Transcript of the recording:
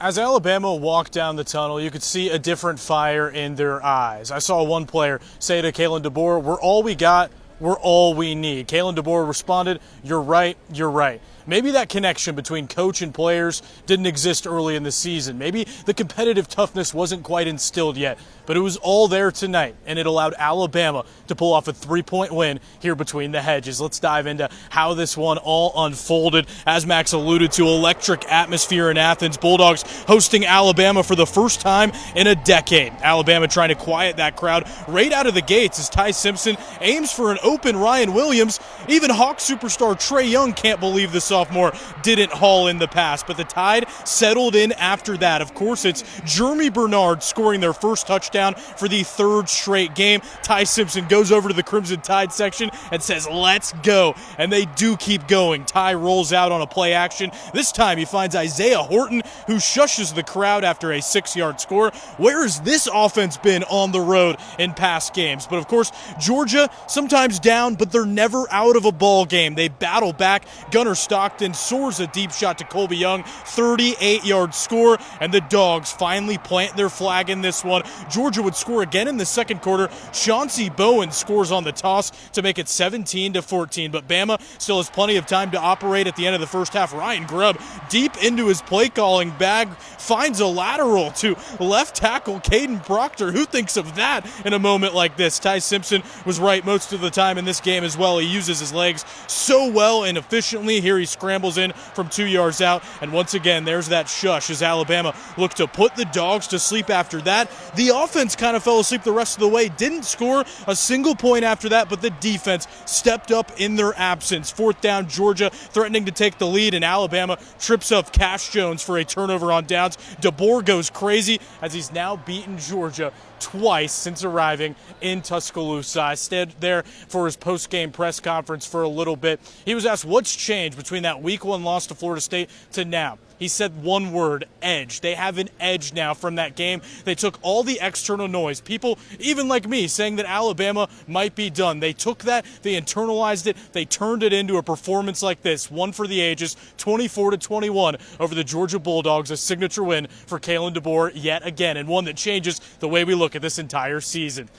As Alabama walked down the tunnel, you could see a different fire in their eyes. I saw one player say to Kalen DeBoer, "We're all we got, we're all we need." Kalen DeBoer responded, "You're right, you're right." Maybe that connection between coach and players didn't exist early in the season. Maybe the competitive toughness wasn't quite instilled yet, but it was all there tonight, and it allowed Alabama to pull off a 3-point win here between the hedges. Let's dive into how this one all unfolded. As Max alluded to, electric atmosphere in Athens. Bulldogs hosting Alabama for the first time in a decade. Alabama trying to quiet that crowd right out of the gates as Ty Simpson aims for an open Ryan Williams. Even Hawk superstar Trey Young can't believe the sophomore didn't haul in the pass, but the Tide settled in after that. Of course, it's Jeremy Bernard scoring their first touchdown for the third straight game. Ty Simpson goes over to the Crimson Tide section and says, "Let's go," and they do keep going. Ty rolls out on a play action. This time he finds Isaiah Horton, who shushes the crowd after a 6-yard score. Where has this offense been on the road in past games? But of course, Georgia sometimes down, but they're never out of a ball game. They battle back. Gunnar Stockton soars a deep shot to Colby Young, 38-yard score, and the Dogs finally plant their flag in this one. Georgia would score again in the second quarter. Chauncey Bowen scores on the toss to make it 17-14, but Bama still has plenty of time to operate at the end of the first half. Ryan Grubb, deep into his play-calling bag, finds a lateral to left tackle Caden Proctor. Who thinks of that in a moment like this? Ty Simpson was right most of the time in this game as well. He uses his legs so well and efficiently. Here he scrambles in from 2 yards out, and once again, there's that shush as Alabama looked to put the Dogs to sleep after that. The offense kind of fell asleep the rest of the way, didn't score a single point after that, but the defense stepped up in their absence. Fourth down, Georgia threatening to take the lead, and Alabama trips up Cash Jones for a turnover on downs. DeBoer goes crazy as he's now beaten Georgia twice since arriving in Tuscaloosa. I stayed there for his post-game press conference for a little bit. He was asked what's changed between that week 1 loss to Florida State to now. He said one word: edge. They have an edge now from that game. They took all the external noise. People, even like me, saying that Alabama might be done. They took that, they internalized it, they turned it into a performance like this. One for the ages, 24-21 over the Georgia Bulldogs, a signature win for Kalen DeBoer yet again, and one that changes the way we look at this entire season.